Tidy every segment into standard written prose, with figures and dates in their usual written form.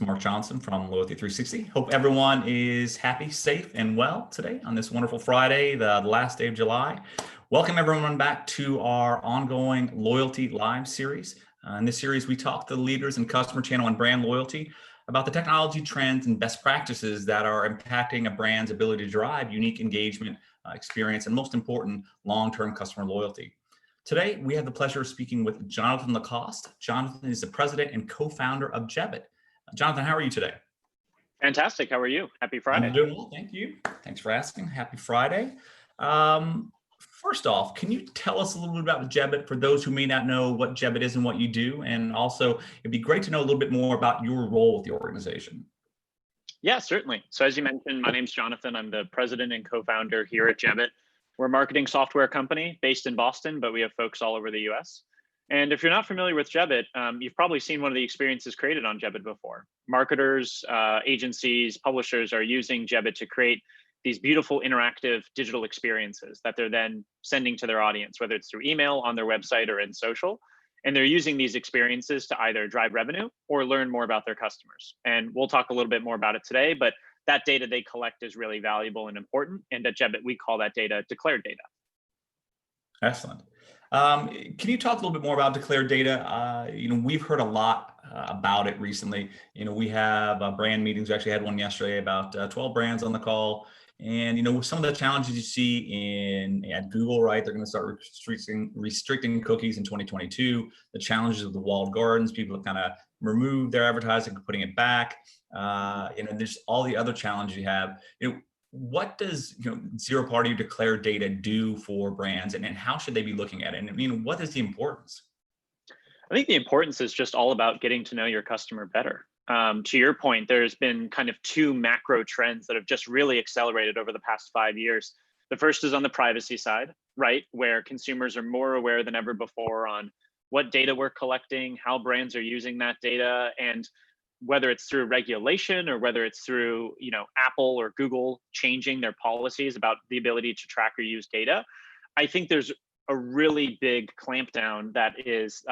Mark Johnson from Loyalty360. Hope everyone is happy, safe, and well today on this wonderful Friday, the last day of July. Welcome everyone back to our ongoing Loyalty Live series. In this series, we talk to the leaders in customer channel and brand loyalty about the technology trends and best practices that are impacting a brand's ability to drive unique engagement, experience, and most important, long-term customer loyalty. Today, we have the pleasure of speaking with Jonathan Lacoste. Jonathan is the president and co-founder of Jebbit. Jonathan, how are you today? Fantastic. How are you? Happy Friday. I'm doing well, thank you. Thanks for asking. Happy Friday. First off, can you tell us a little bit about Jebbit for those who may not know what Jebbit is and what you do? And also, it'd be great to know a little bit more about your role with the organization. Yeah, certainly. So as you mentioned, my name's Jonathan. I'm the president and co-founder here at Jebbit. We're a marketing software company based in Boston, but we have folks all over the US. And if you're not familiar with Jebbit, you've probably seen one of the experiences created on Jebbit before. Marketers, agencies, publishers are using Jebbit to create these beautiful interactive digital experiences that they're then sending to their audience, whether it's through email, on their website, or in social. And they're using these experiences to either drive revenue or learn more about their customers. And we'll talk a little bit more about it today, but that data they collect is really valuable and important. And at Jebbit, we call that data declared data. Excellent. Can you talk a little bit more about declared data? We've heard a lot about it recently. We have brand meetings. We actually had one yesterday about 12 brands on the call. And some of the challenges you see at Google, right? They're going to start restricting cookies in 2022. The challenges of the walled gardens, people have kind of removed their advertising, putting it back. There's all the other challenges you have. What does zero party declared data do for brands, and how should they be looking at it? And what is the importance? I think the importance is just all about getting to know your customer better. To your point, there's been kind of two macro trends that have just really accelerated over the past 5 years. The first is on the privacy side, right? Where consumers are more aware than ever before on what data we're collecting, how brands are using that data, and whether it's through regulation or whether it's through, Apple or Google changing their policies about the ability to track or use data. I think there's a really big clampdown that is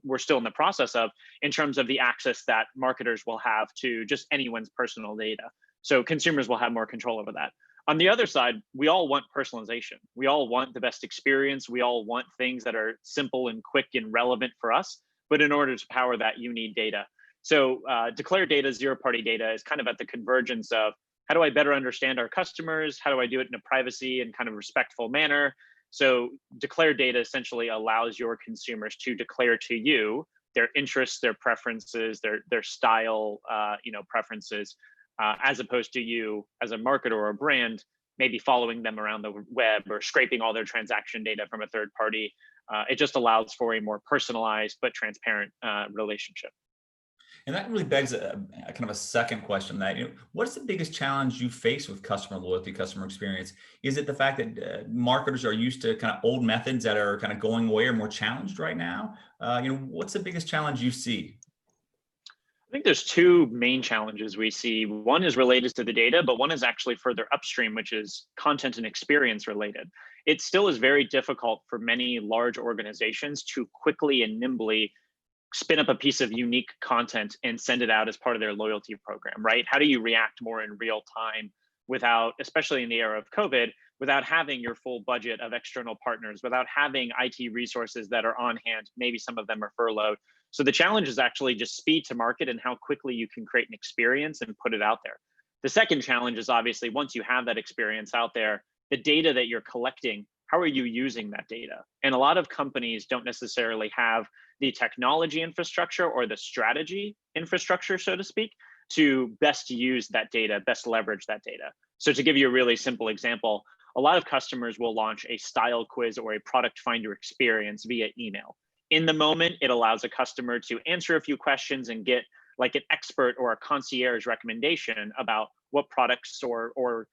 we're still in the process of in terms of the access that marketers will have to just anyone's personal data. So consumers will have more control over that. On the other side, we all want personalization. We all want the best experience. We all want things that are simple and quick and relevant for us. But in order to power that, you need data. So declared data, zero-party data is kind of at the convergence of how do I better understand our customers? How do I do it in a privacy and kind of respectful manner? So declared data essentially allows your consumers to declare to you their interests, their preferences, their style, preferences, as opposed to you as a marketer or a brand, maybe following them around the web or scraping all their transaction data from a third party. It just allows for a more personalized but transparent relationship. And that really begs a kind of a second question that, what's the biggest challenge you face with customer loyalty, customer experience? Is it the fact that marketers are used to kind of old methods that are kind of going away or more challenged right now? What's the biggest challenge you see? I think there's two main challenges we see. One is related to the data, but one is actually further upstream, which is content and experience related. It still is very difficult for many large organizations to quickly and nimbly spin up a piece of unique content and send it out as part of their loyalty program, right? How do you react more in real time without, especially in the era of COVID, without having your full budget of external partners, without having IT resources that are on hand, maybe some of them are furloughed. So the challenge is actually just speed to market and how quickly you can create an experience and put it out there. The second challenge is obviously once you have that experience out there, the data that you're collecting, how are you using that data? And a lot of companies don't necessarily have the technology infrastructure or the strategy infrastructure, so to speak, to best use that data, best leverage that data. So to give you a really simple example, a lot of customers will launch a style quiz or a product finder experience via email. In the moment, it allows a customer to answer a few questions and get like an expert or a concierge recommendation about what products or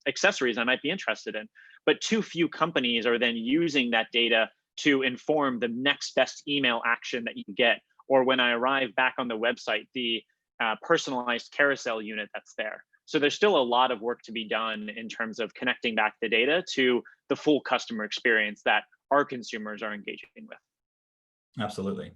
accessories I might be interested in. But too few companies are then using that data to inform the next best email action that you get, or when I arrive back on the website, the personalized carousel unit that's there. So there's still a lot of work to be done in terms of connecting back the data to the full customer experience that our consumers are engaging with. Absolutely.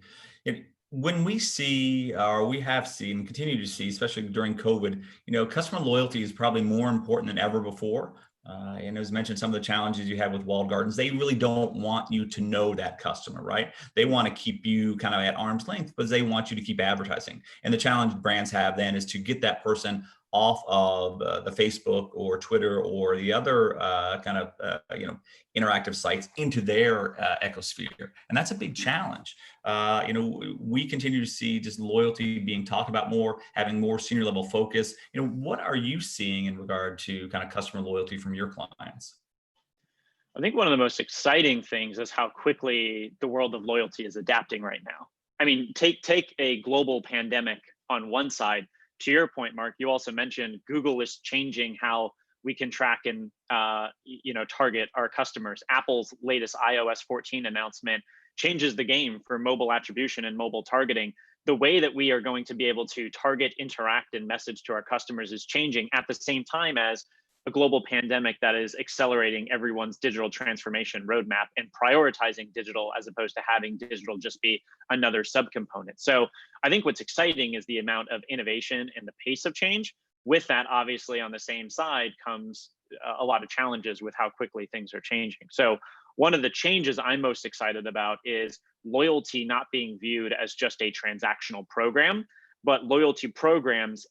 When we see, or we have seen, continue to see, especially during COVID, customer loyalty is probably more important than ever before. And as mentioned, some of the challenges you have with walled gardens, they really don't want you to know that customer, right? They want to keep you kind of at arm's length, but they want you to keep advertising. And the challenge brands have then is to get that person off of the Facebook or Twitter or the other interactive sites into their ecosphere. And that's a big challenge. We continue to see just loyalty being talked about more, having more senior level focus. What are you seeing in regard to kind of customer loyalty from your clients? I think one of the most exciting things is how quickly the world of loyalty is adapting right now. I mean, take a global pandemic on one side. To your point, Mark, you also mentioned Google is changing how we can track and target our customers. Apple's latest iOS 14 announcement changes the game for mobile attribution and mobile targeting. The way that we are going to be able to target, interact, and message to our customers is changing at the same time as a global pandemic that is accelerating everyone's digital transformation roadmap and prioritizing digital as opposed to having digital just be another subcomponent. So I think what's exciting is the amount of innovation and the pace of change. With that, obviously, on the same side comes a lot of challenges with how quickly things are changing. So one of the changes I'm most excited about is loyalty not being viewed as just a transactional program, but loyalty programs,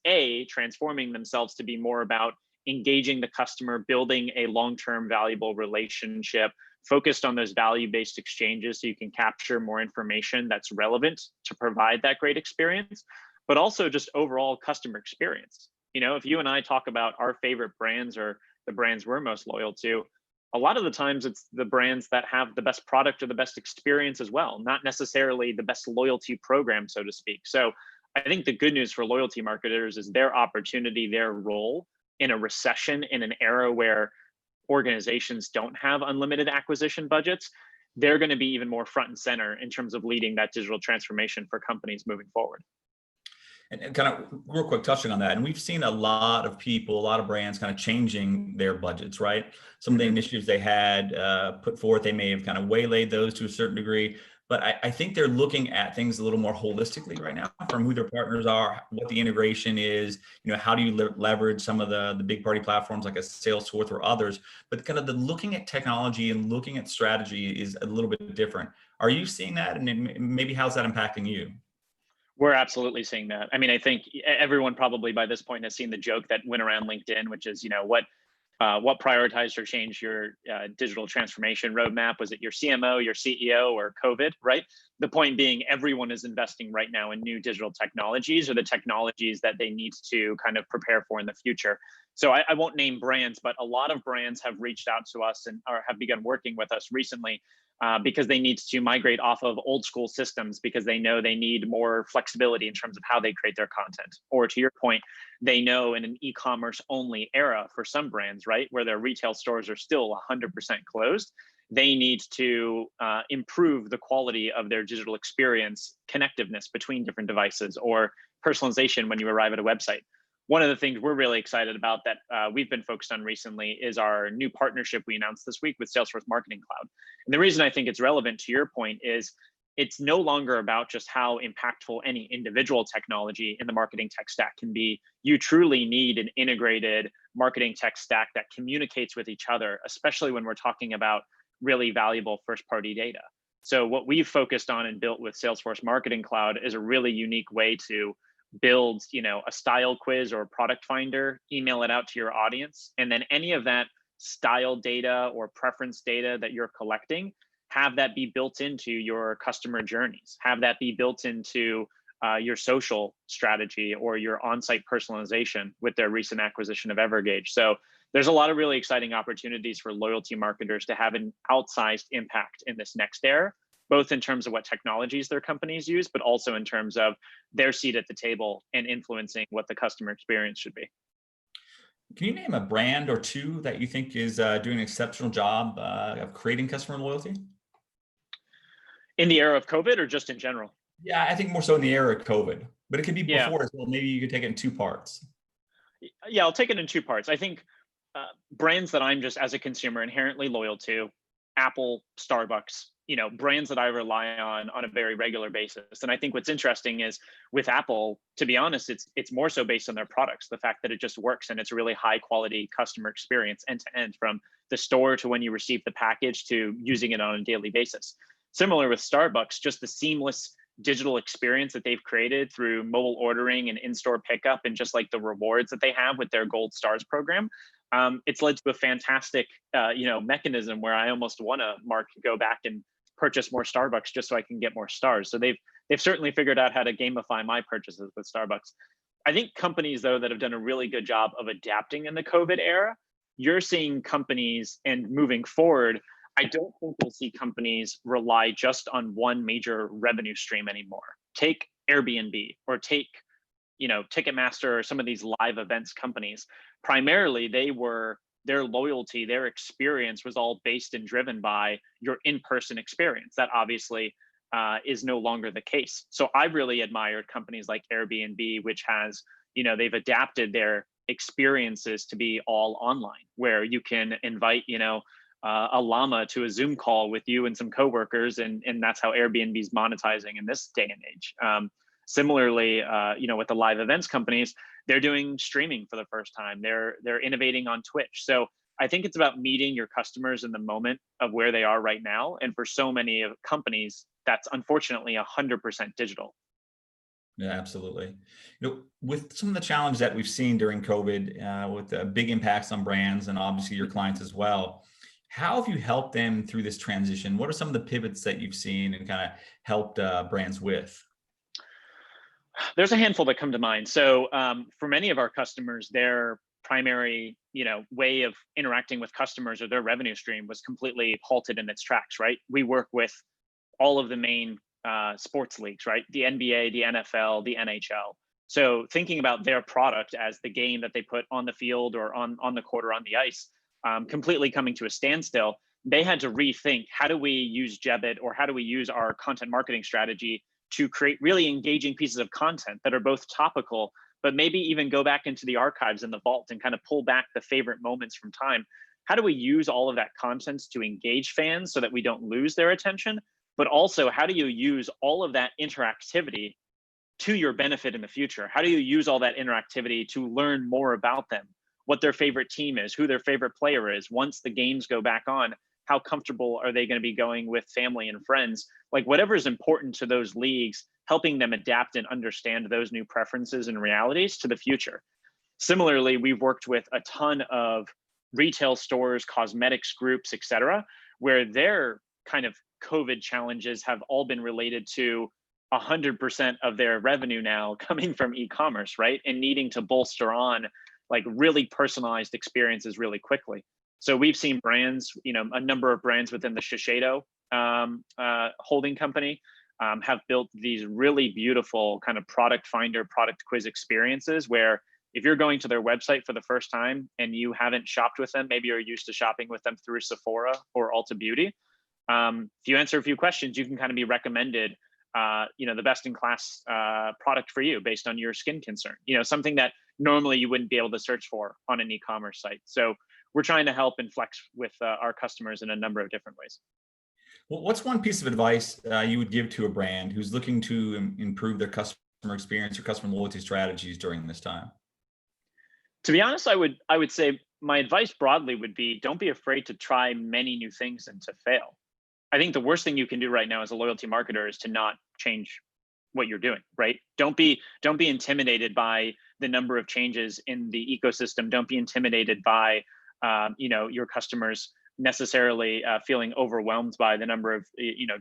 transforming themselves to be more about engaging the customer, building a long-term valuable relationship, focused on those value-based exchanges so you can capture more information that's relevant to provide that great experience, but also just overall customer experience. If you and I talk about our favorite brands or the brands we're most loyal to, a lot of the times it's the brands that have the best product or the best experience as well, not necessarily the best loyalty program, so to speak. So I think the good news for loyalty marketers is their opportunity, their role in a recession, in an era where organizations don't have unlimited acquisition budgets, they're going to be even more front and center in terms of leading that digital transformation for companies moving forward. And kind of real quick touching on that, and we've seen a lot of people, a lot of brands kind of changing their budgets, right? Some of the initiatives they had put forth, they may have kind of waylaid those to a certain degree, but I think they're looking at things a little more holistically right now, from who their partners are, what the integration is, how do you leverage some of the big party platforms like a Salesforce or others, but kind of the looking at technology and looking at strategy is a little bit different. Are you seeing that? And maybe how's that impacting you? We're absolutely seeing that. I mean, I think everyone probably by this point has seen the joke that went around LinkedIn, which is, what prioritized or changed your digital transformation roadmap? Was it your CMO, your CEO, or COVID, right? The point being, everyone is investing right now in new digital technologies or the technologies that they need to kind of prepare for in the future. So I won't name brands, but a lot of brands have reached out to us or have begun working with us recently because they need to migrate off of old school systems because they know they need more flexibility in terms of how they create their content. Or to your point, they know in an e-commerce only era for some brands, right, where their retail stores are still 100% closed, they need to improve the quality of their digital experience, connectiveness between different devices, or personalization when you arrive at a website. One of the things we're really excited about that we've been focused on recently is our new partnership we announced this week with Salesforce Marketing Cloud. And the reason I think it's relevant to your point is it's no longer about just how impactful any individual technology in the marketing tech stack can be. You truly need an integrated marketing tech stack that communicates with each other, especially when we're talking about really valuable first-party data. So what we've focused on and built with Salesforce Marketing Cloud is a really unique way to build, a style quiz or product finder, email it out to your audience, and then any of that style data or preference data that you're collecting, have that be built into your customer journeys, have that be built into your social strategy or your on-site personalization with their recent acquisition of Evergage. So there's a lot of really exciting opportunities for loyalty marketers to have an outsized impact in this next era, both in terms of what technologies their companies use, but also in terms of their seat at the table and influencing what the customer experience should be. Can you name a brand or two that you think is doing an exceptional job of creating customer loyalty? In the era of COVID or just in general? Yeah, I think more so in the era of COVID, but it could be Yeah. before as well. Maybe you could take it in two parts. Yeah, I'll take it in two parts. I think brands that I'm just as a consumer inherently loyal to Apple, Starbucks, brands that I rely on a very regular basis. And I think what's interesting is with Apple, to be honest, it's more so based on their products, the fact that it just works and it's a really high quality customer experience end to end, from the store to when you receive the package to using it on a daily basis. Similar with Starbucks, just the seamless digital experience that they've created through mobile ordering and in-store pickup, and just like the rewards that they have with their Gold Stars program. It's led to a fantastic, mechanism where I almost want to, Mark, go back and purchase more Starbucks just so I can get more stars. So they've certainly figured out how to gamify my purchases with Starbucks. I think companies, though, that have done a really good job of adapting in the COVID era, you're seeing companies, and moving forward, I don't think we'll see companies rely just on one major revenue stream anymore. Take Airbnb, or take, Ticketmaster, or some of these live events companies. Primarily, their loyalty, their experience was all based and driven by your in-person experience. That obviously is no longer the case. So I really admired companies like Airbnb, which has, they've adapted their experiences to be all online, where you can invite, a llama to a Zoom call with you and some coworkers, and that's how Airbnb's monetizing in this day and age. Similarly, with the live events companies, they're doing streaming for the first time. They're innovating on Twitch. So I think it's about meeting your customers in the moment of where they are right now. And for so many of companies, that's unfortunately 100% digital. Yeah, absolutely. With some of the challenges that we've seen during COVID, with big impacts on brands and obviously your clients as well, how have you helped them through this transition? What are some of the pivots that you've seen and kind of helped brands with? There's a handful that come to mind. So for many of our customers, their primary, way of interacting with customers, or their revenue stream, was completely halted in its tracks, right? We work with all of the main sports leagues, right? The NBA, the NFL, the NHL. So thinking about their product as the game that they put on the field, or on the court, or on the ice, completely coming to a standstill, they had to rethink, how do we use Jebbit, or how do we use our content marketing strategy to create really engaging pieces of content that are both topical, but maybe even go back into the archives in the vault and kind of pull back the favorite moments from time. How do we use all of that content to engage fans so that we don't lose their attention? But also, how do you use all of that interactivity to your benefit in the future? How do you use all that interactivity to learn more about them, what their favorite team is, who their favorite player is? Once the games go back on, how comfortable are they going to be going with family and friends? Like, whatever is important to those leagues, helping them adapt and understand those new preferences and realities to the future. Similarly, we've worked with a ton of retail stores, cosmetics groups, et cetera, where their kind of COVID challenges have all been related to 100% of their revenue now coming from e-commerce, right? And needing to bolster on like really personalized experiences really quickly. So we've seen brands, a number of brands within the Shiseido holding company have built these really beautiful kind of product finder, product quiz experiences, where if you're going to their website for the first time and you haven't shopped with them, maybe you're used to shopping with them through Sephora or Ulta Beauty. If you answer a few questions, you can kind of be recommended, the best in class product for you based on your skin concern, something that normally you wouldn't be able to search for on an e-commerce site. So we're trying to help and flex with our customers in a number of different ways. Well, what's one piece of advice you would give to a brand who's looking to improve their customer experience or customer loyalty strategies during this time? To be honest, I would say my advice broadly would be, don't be afraid to try many new things and to fail. I think the worst thing you can do right now as a loyalty marketer is to not change what you're doing, right? Don't be intimidated by the number of changes in the ecosystem. Don't be intimidated by your customers necessarily feeling overwhelmed by the number of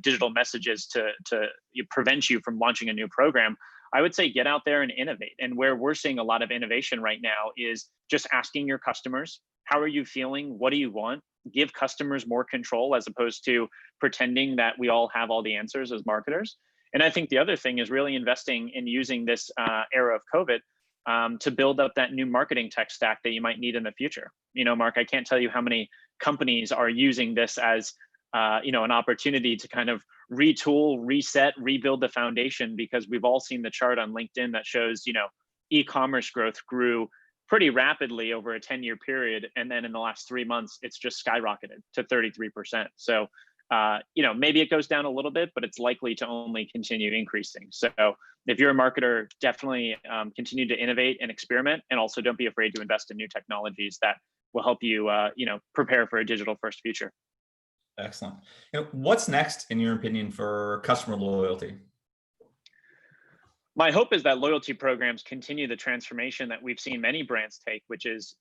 digital messages to prevent you from launching a new program. I would say get out there and innovate. And where we're seeing a lot of innovation right now is just asking your customers, how are you feeling? What do you want? Give customers more control, as opposed to pretending that we all have all the answers as marketers. And I think the other thing is really investing in using this era of COVID to build up that new marketing tech stack that you might need in the future. Mark, I can't tell you how many companies are using this as an opportunity to kind of retool, reset, rebuild the foundation, because we've all seen the chart on LinkedIn that shows, e-commerce growth grew pretty rapidly over a 10-year period. And then in the last 3 months, it's just skyrocketed to 33%. So, maybe it goes down a little bit, but it's likely to only continue increasing. So if you're a marketer, definitely continue to innovate and experiment, and also don't be afraid to invest in new technologies that will help you, prepare for a digital first future. Excellent. What's next, in your opinion, for customer loyalty? My hope is that loyalty programs continue the transformation that we've seen many brands take, which is,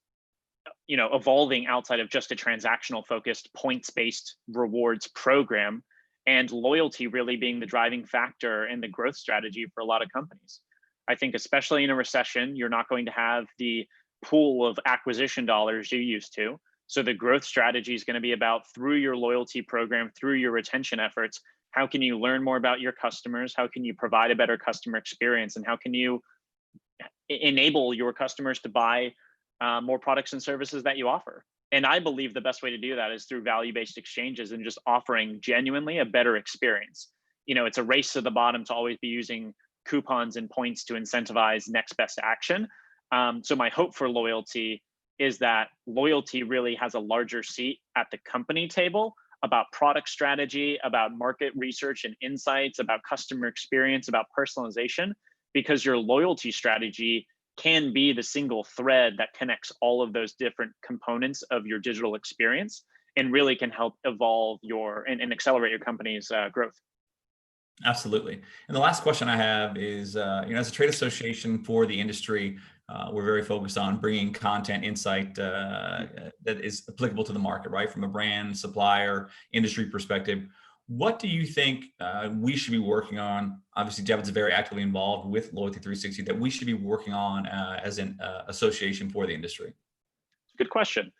evolving outside of just a transactional focused points-based rewards program, and loyalty really being the driving factor in the growth strategy for a lot of companies. I think especially in a recession, you're not going to have the pool of acquisition dollars you used to. So the growth strategy is going to be about, through your loyalty program, through your retention efforts, how can you learn more about your customers? How can you provide a better customer experience? And how can you enable your customers to buy more products and services that you offer? And I believe the best way to do that is through value-based exchanges and just offering genuinely a better experience. It's a race to the bottom to always be using coupons and points to incentivize next best action. So my hope for loyalty is that loyalty really has a larger seat at the company table about product strategy, about market research and insights, about customer experience, about personalization, because your loyalty strategy can be the single thread that connects all of those different components of your digital experience, and really can help evolve and accelerate your company's growth. Absolutely. And the last question I have is, as a trade association for the industry, we're very focused on bringing content insight that is applicable to the market, right? From a brand, supplier, industry perspective. What do you think we should be working on? Obviously, Jebbit's very actively involved with Loyalty360, that we should be working on as an association for the industry. Good question.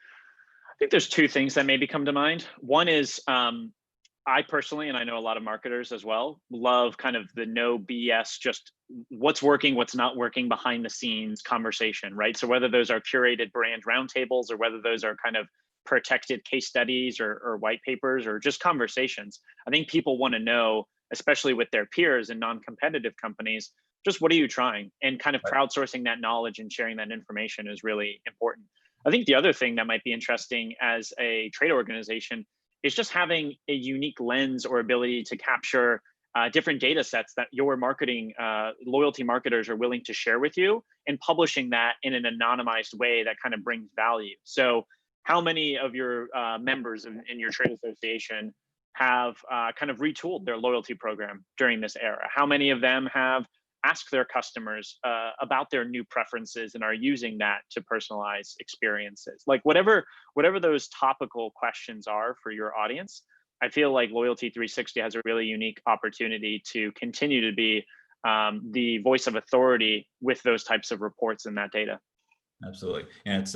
I think there's two things that maybe come to mind. One is, I personally, and I know a lot of marketers as well, love kind of the no BS, just what's working, what's not working behind the scenes conversation, right? So whether those are curated brand roundtables, or whether those are kind of protected case studies or white papers, or just conversations, I think people want to know, especially with their peers and non-competitive companies, just what are you trying? And kind of crowdsourcing that knowledge and sharing that information is really important. I think the other thing that might be interesting as a trade organization is just having a unique lens or ability to capture different data sets that your marketing loyalty marketers are willing to share with you, and publishing that in an anonymized way that kind of brings value. So how many of your members in your trade association have kind of retooled their loyalty program during this era? How many of them have asked their customers about their new preferences and are using that to personalize experiences? Like whatever those topical questions are for your audience, I feel like Loyalty360 has a really unique opportunity to continue to be the voice of authority with those types of reports and that data. Absolutely. And it's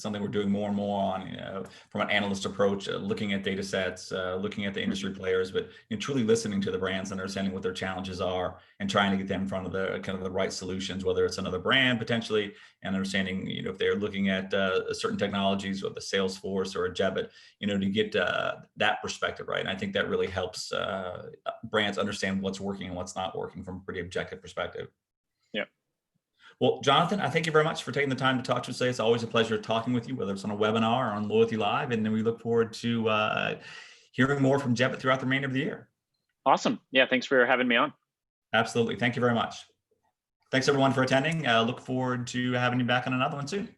something we're doing more and more on, from an analyst approach, looking at data sets, looking at the industry players, but truly listening to the brands and understanding what their challenges are, and trying to get them in front of the kind of the right solutions, whether it's another brand potentially, and understanding, if they're looking at certain technologies, or the Salesforce or a Jebbit, to get that perspective, right? And I think that really helps brands understand what's working and what's not working from a pretty objective perspective. Yeah. Well, Jonathan, I thank you very much for taking the time to talk to us today. It's always a pleasure talking with you, whether it's on a webinar or on Loyalty Live. And then we look forward to hearing more from Jebbit throughout the remainder of the year. Awesome. Yeah, thanks for having me on. Absolutely. Thank you very much. Thanks, everyone, for attending. Look forward to having you back on another one soon.